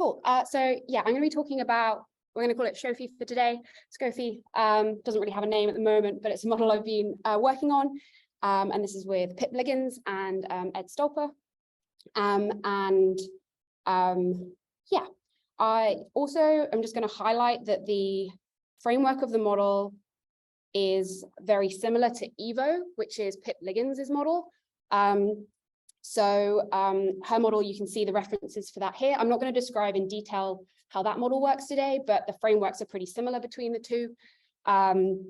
Cool. So yeah, I'm going to be talking about, we're going to call it SCHOFe for today. SCHOFe doesn't really have a name at the moment, but it's a model I've been working on. And this is with Pip Liggins and Ed Stolper. Yeah, I also am just going to highlight that the framework of the model is very similar to EVO, which is Pip Liggins' model. Her model, you can see the references for that here. I'm not going to describe in detail how that model works today, but the frameworks are pretty similar between the two. And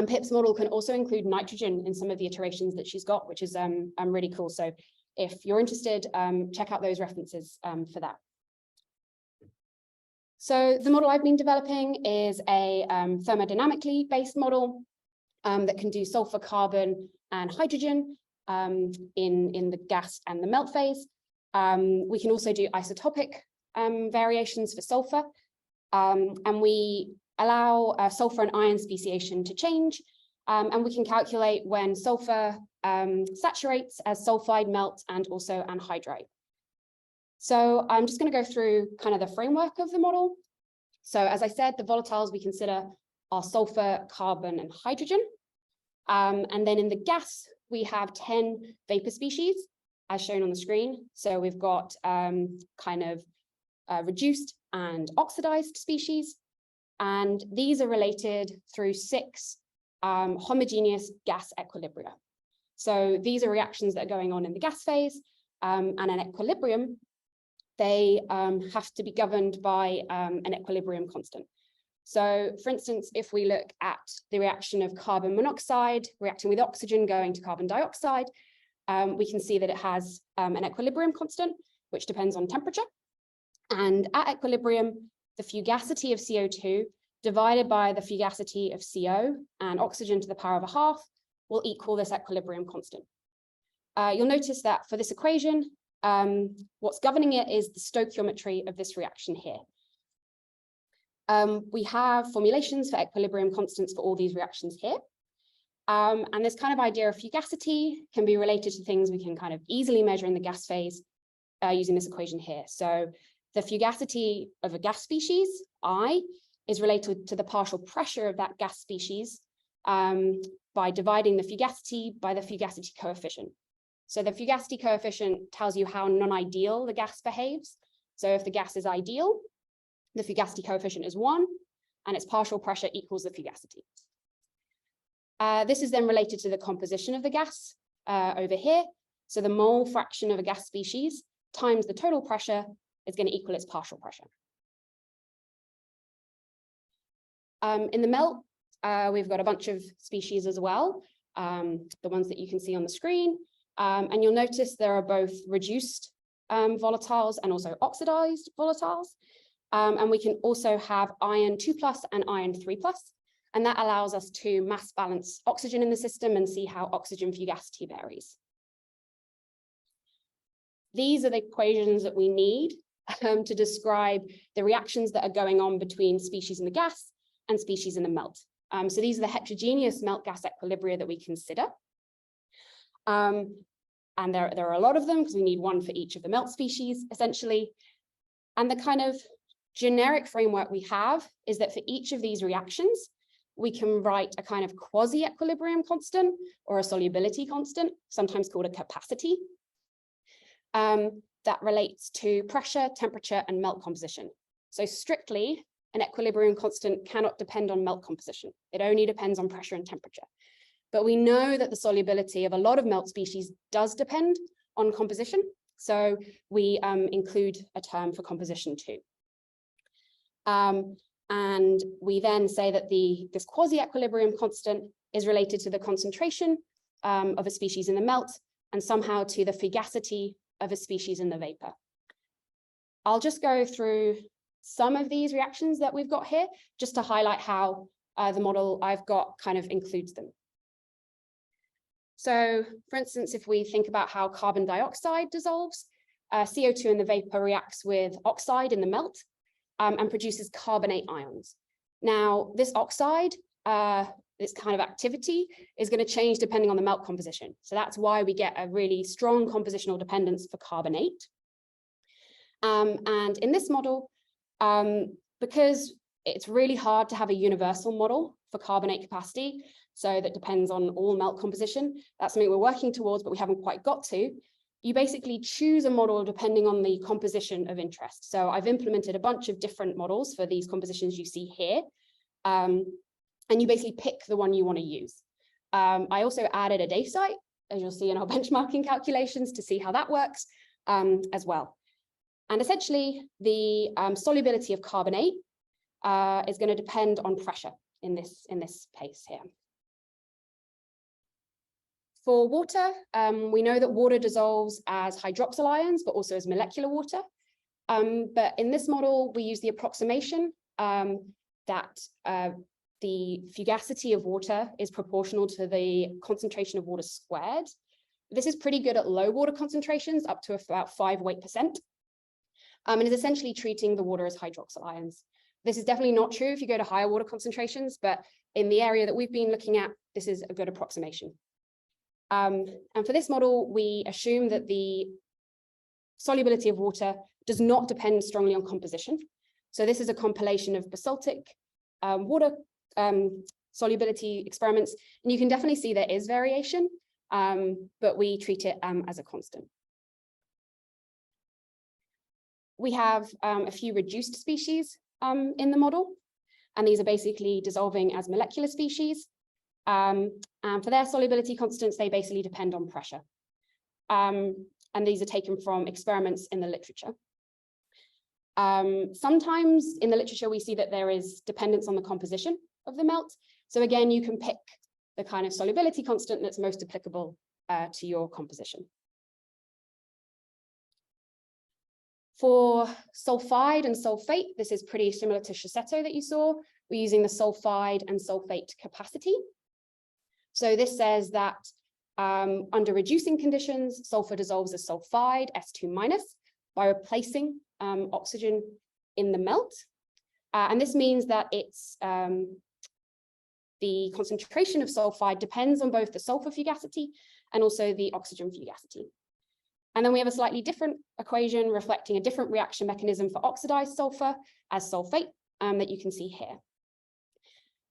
Pip's model can also include nitrogen in some of the iterations that she's got, which is really cool. So if you're interested, check out those references for that. So the model I've been developing is a thermodynamically based model that can do sulfur, carbon, and hydrogen in the gas and the melt phase. We can also do isotopic variations for sulfur, and we allow sulfur and ion speciation to change, and we can calculate when sulfur saturates as sulfide, melt, and also anhydride. So I'm just going to go through kind of the framework of the model. So as I said, the volatiles we consider are sulfur, carbon, and hydrogen. And then in the gas, we have 10 vapor species, as shown on the screen. So we've got kind of reduced and oxidized species. And these are related through 6 homogeneous gas equilibria. So these are reactions that are going on in the gas phase, and an equilibrium, they have to be governed by an equilibrium constant. So for instance, if we look at the reaction of carbon monoxide reacting with oxygen going to carbon dioxide, we can see that it has an equilibrium constant, which depends on temperature. And at equilibrium, the fugacity of CO2 divided by the fugacity of CO and oxygen to the power of a half will equal this equilibrium constant. You'll notice that for this equation, what's governing it is the stoichiometry of this reaction here. We have formulations for equilibrium constants for all these reactions here. And this kind of idea of fugacity can be related to things we can kind of easily measure in the gas phase using this equation here. So the fugacity of a gas species, I, is related to the partial pressure of that gas species by dividing the fugacity by the fugacity coefficient. So the fugacity coefficient tells you how non-ideal the gas behaves. So if the gas is ideal, the fugacity coefficient is 1, and its partial pressure equals the fugacity. This is then related to the composition of the gas over here. So the mole fraction of a gas species times the total pressure is going to equal its partial pressure. In the melt, we've got a bunch of species as well, the ones that you can see on the screen. And you'll notice there are both reduced volatiles and also oxidized volatiles. And we can also have iron 2+ and iron 3+. And that allows us to mass balance oxygen in the system and see how oxygen fugacity varies. These are the equations that we need to describe the reactions that are going on between species in the gas and species in the melt. So these are the heterogeneous melt gas equilibria that we consider. And there are a lot of them because we need one for each of the melt species, essentially. And the kind of generic framework we have is that for each of these reactions, we can write a kind of quasi-equilibrium constant or a solubility constant, sometimes called a capacity, that relates to pressure, temperature, and melt composition. So strictly, an equilibrium constant cannot depend on melt composition. It only depends on pressure and temperature. But we know that the solubility of a lot of melt species does depend on composition. So we include a term for composition too. And we then say that this quasi-equilibrium constant is related to the concentration of a species in the melt and somehow to the fugacity of a species in the vapor. I'll just go through some of these reactions that we've got here, just to highlight how the model I've got kind of includes them. So, for instance, if we think about how carbon dioxide dissolves, CO2 in the vapor reacts with oxide in the melt and produces carbonate ions. Now, this oxide, this kind of activity is going to change depending on the melt composition. So that's why we get a really strong compositional dependence for carbonate. And in this model, because it's really hard to have a universal model for carbonate capacity, so that depends on all melt composition. That's something we're working towards, but we haven't quite got to. You basically choose a model depending on the composition of interest. So I've implemented a bunch of different models for these compositions you see here. And you basically pick the one you want to use. I also added a datasite, as you'll see in our benchmarking calculations, to see how that works as well. And essentially, the solubility of carbonate is going to depend on pressure in this case here. For water, we know that water dissolves as hydroxyl ions, but also as molecular water. But in this model, we use the approximation that the fugacity of water is proportional to the concentration of water squared. This is pretty good at low water concentrations, up to about 5 weight %, and is essentially treating the water as hydroxyl ions. This is definitely not true if you go to higher water concentrations, but in the area that we've been looking at, this is a good approximation. And for this model, we assume that the solubility of water does not depend strongly on composition. So this is a compilation of basaltic water solubility experiments, and you can definitely see there is variation, but we treat it as a constant. We have a few reduced species in the model, and these are basically dissolving as molecular species. And for their solubility constants, they basically depend on pressure. And these are taken from experiments in the literature. Sometimes in the literature, we see that there is dependence on the composition of the melt. So again, you can pick the kind of solubility constant that's most applicable to your composition. For sulfide and sulfate, this is pretty similar to SCHOFe that you saw. We're using the sulfide and sulfate capacity. So this says that under reducing conditions, sulfur dissolves as sulfide, S2-, by replacing oxygen in the melt. And this means that it's the concentration of sulfide depends on both the sulfur fugacity and also the oxygen fugacity. And then we have a slightly different equation reflecting a different reaction mechanism for oxidized sulfur as sulfate that you can see here.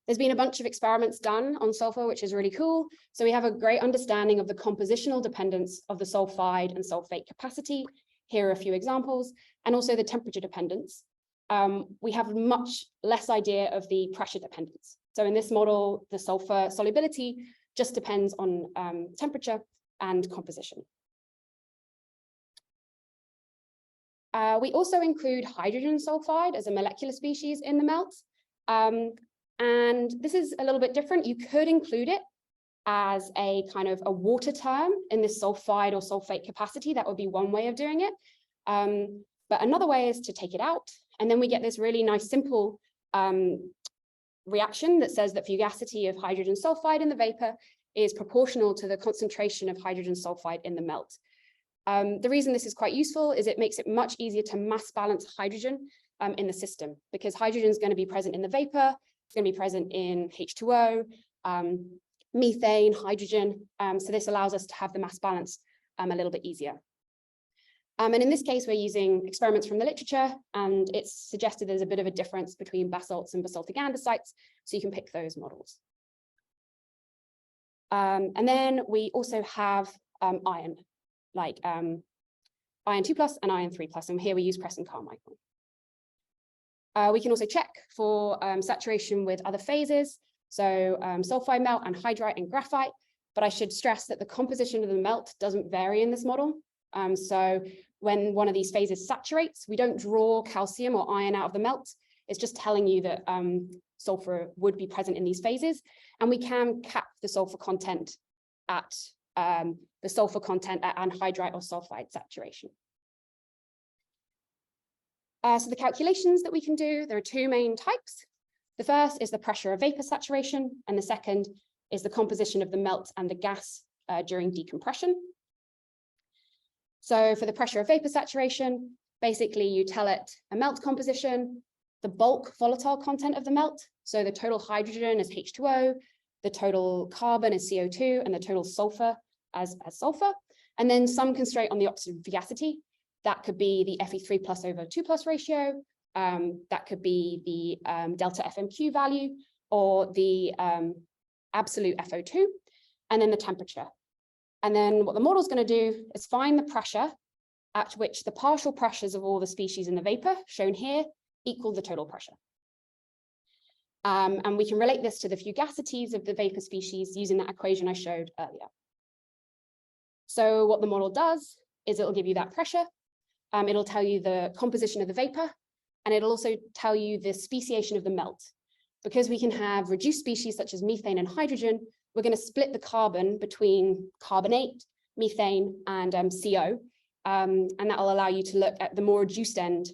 There's been a bunch of experiments done on sulfur, which is really cool. So we have a great understanding of the compositional dependence of the sulfide and sulfate capacity. Here are a few examples, and also the temperature dependence. We have much less idea of the pressure dependence. So in this model, the sulfur solubility just depends on temperature and composition. We also include hydrogen sulfide as a molecular species in the melt. And this is a little bit different. You could include it as a kind of a water term in this sulfide or sulfate capacity. That would be one way of doing it. But another way is to take it out. And then we get this really nice, simple reaction that says that fugacity of hydrogen sulfide in the vapor is proportional to the concentration of hydrogen sulfide in the melt. The reason this is quite useful is it makes it much easier to mass balance hydrogen in the system, because hydrogen is going to be present in the vapor, it's going to be present in H2O, methane, hydrogen. So this allows us to have the mass balance a little bit easier. And in this case, we're using experiments from the literature, and it's suggested there's a bit of a difference between basalts and basaltic andesites, so you can pick those models. And then we also have iron, like iron 2+ and iron 3+, and here we use Crescent Carmichael. We can also check for saturation with other phases, so sulfide melt, anhydrite, and graphite, but I should stress that the composition of the melt doesn't vary in this model. So when one of these phases saturates, we don't draw calcium or iron out of the melt. It's just telling you that sulfur would be present in these phases, and we can cap the sulfur content at anhydrite or sulfide saturation. So the calculations that we can do, there are two main types. The first is the pressure of vapor saturation, and the second is the composition of the melt and the gas during decompression. So for the pressure of vapor saturation, basically you tell it a melt composition, the bulk volatile content of the melt, so the total hydrogen is H2O, the total carbon is CO2, and the total sulfur as sulfur, and then some constraint on the oxygen fugacity. That could be the Fe3 plus over 2 plus ratio. That could be the delta FMQ value, or the absolute FO2, and then the temperature. And then what the model is going to do is find the pressure at which the partial pressures of all the species in the vapor, shown here, equal the total pressure. And we can relate this to the fugacities of the vapor species using that equation I showed earlier. So what the model does is it'll give you that pressure. It'll tell you the composition of the vapor, and it'll also tell you the speciation of the melt. Because we can have reduced species such as methane and hydrogen, we're going to split the carbon between carbonate, methane, and CO. And that will allow you to look at the more reduced end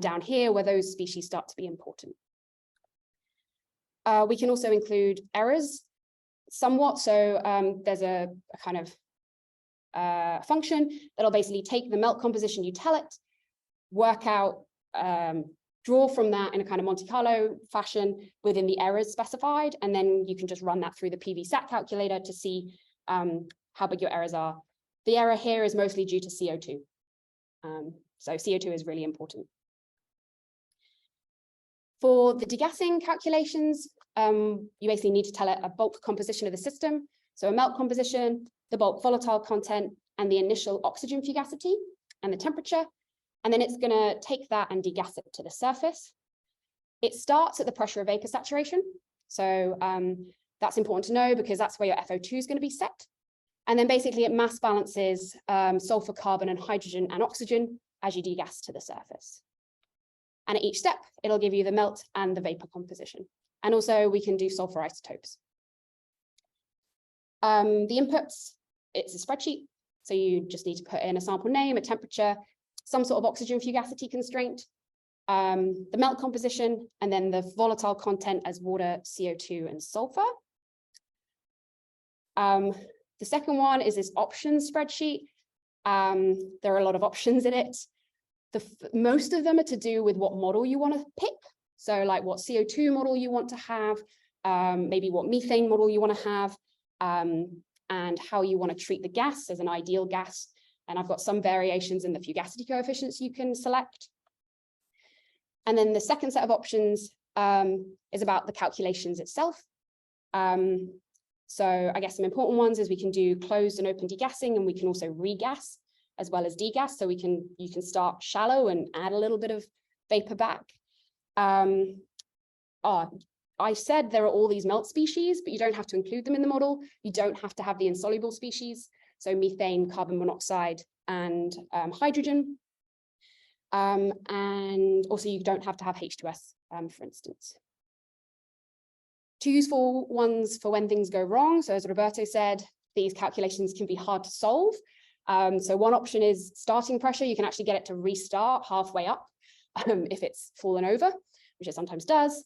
down here, where those species start to be important. We can also include errors somewhat. So there's a kind of function that'll basically take the melt composition you tell it, work out, draw from that in a kind of Monte Carlo fashion within the errors specified, and then you can just run that through the PV-SAT calculator to see how big your errors are. The error here is mostly due to CO2. So CO2 is really important. For the degassing calculations, you basically need to tell it a bulk composition of the system. So a melt composition, the bulk volatile content, and the initial oxygen fugacity, and the temperature. And then it's going to take that and degas it to the surface. It starts at the pressure of vapor saturation. So that's important to know, because that's where your FO2 is going to be set. And then basically it mass balances sulfur, carbon, and hydrogen and oxygen as you degas to the surface. And at each step, it'll give you the melt and the vapor composition. And also we can do sulfur isotopes. The inputs, it's a spreadsheet. So you just need to put in a sample name, a temperature, some sort of oxygen fugacity constraint, the melt composition, and then the volatile content as water, CO2, and sulfur. The second one is this options spreadsheet. There are a lot of options in it. Most of them are to do with what model you want to pick. So like what CO2 model you want to have, maybe what methane model you want to have, and how you want to treat the gas as an ideal gas. And I've got some variations in the fugacity coefficients you can select. And then the second set of options is about the calculations itself. So I guess some important ones is we can do closed and open degassing, and we can also regas as well as degas. So you can start shallow and add a little bit of vapor back. I said there are all these melt species, but you don't have to include them in the model. You don't have to have the insoluble species. So methane, carbon monoxide, and hydrogen. And also you don't have to have H2S, for instance. Two useful ones for when things go wrong. So as Roberto said, these calculations can be hard to solve. So one option is starting pressure. You can actually get it to restart halfway up if it's fallen over, which it sometimes does.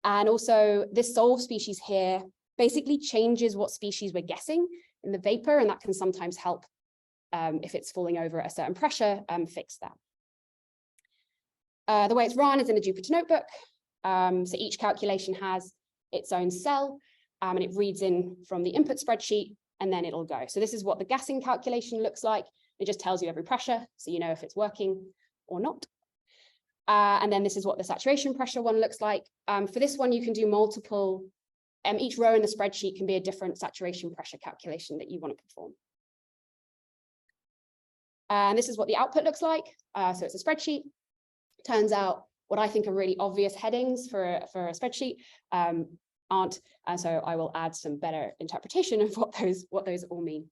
And also this solve species here basically changes what species we're guessing in the vapor, and that can sometimes help if it's falling over at a certain pressure, fix that. The way it's run is in a Jupyter notebook. So each calculation has its own cell, and it reads in from the input spreadsheet, and then it'll go. So this is what the gassing calculation looks like. It just tells you every pressure, so you know if it's working or not. And then this is what the saturation pressure one looks like. For this one, you can do multiple, each row in the spreadsheet can be a different saturation pressure calculation that you want to perform. And this is what the output looks like. So it's a spreadsheet. Turns out what I think are really obvious headings for a spreadsheet aren't. So I will add some better interpretation of what those all mean.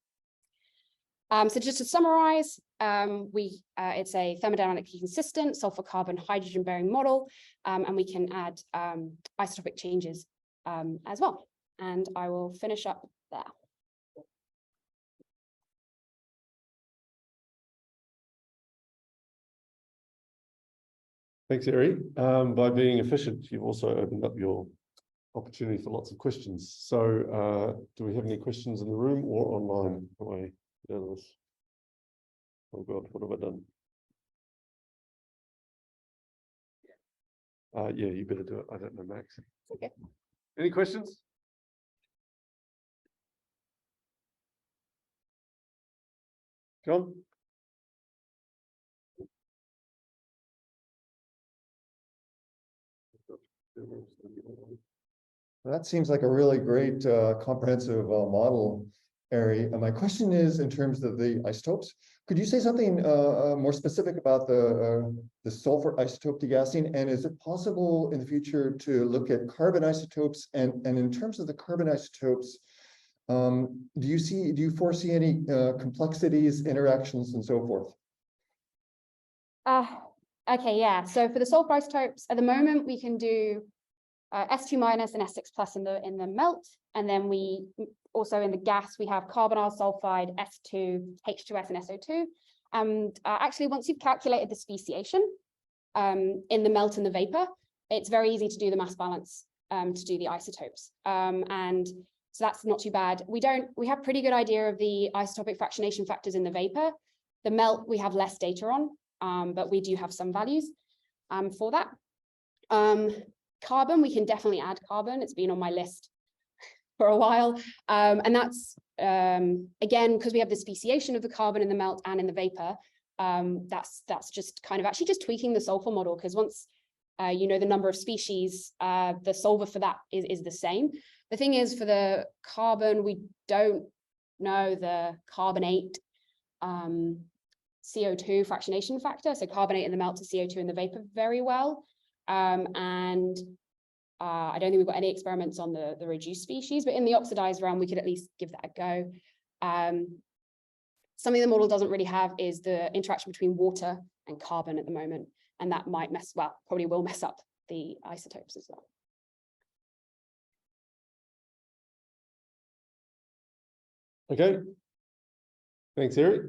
So just to summarize, it's a thermodynamically consistent sulfur carbon hydrogen bearing model, and we can add isotopic changes as well. And I will finish up there. Thanks, Eri. By being efficient, you've also opened up your opportunity for lots of questions. So do we have any questions in the room or online? Oh God, what have I done? Yeah, you better do it. I don't know, Max. Okay. Any questions? John? That seems like a really great comprehensive model, Ari. And my question is, in terms of the isotopes, could you say something more specific about the sulfur isotope degassing? And is it possible in the future to look at carbon isotopes? And in terms of the carbon isotopes, do you foresee any complexities, interactions, and so forth? Okay, yeah. So for the sulfur isotopes, at the moment we can do S2 minus and S6 plus in the melt, and then we also in the gas we have carbonyl sulfide, S2, H2S, and SO2. And actually, once you've calculated the speciation in the melt and the vapor, it's very easy to do the mass balance to do the isotopes. And so that's not too bad. We have pretty good idea of the isotopic fractionation factors in the vapor. The melt we have less data on, but we do have some values for that. Carbon, we can definitely add carbon. It's been on my list for a while. And that's, again, because we have the speciation of the carbon in the melt and in the vapor, that's just kind of actually just tweaking the sulfur model, because once you know the number of species, the solver for that is the same. The thing is, for the carbon, we don't know the carbonate CO2 fractionation factor, so carbonate in the melt to CO2 in the vapor very well. And I don't think we've got any experiments on the reduced species, but in the oxidized realm, we could at least give that a go. Something the model doesn't really have is the interaction between water and carbon at the moment, and that might probably will mess up the isotopes as well. Okay, thanks, Eric.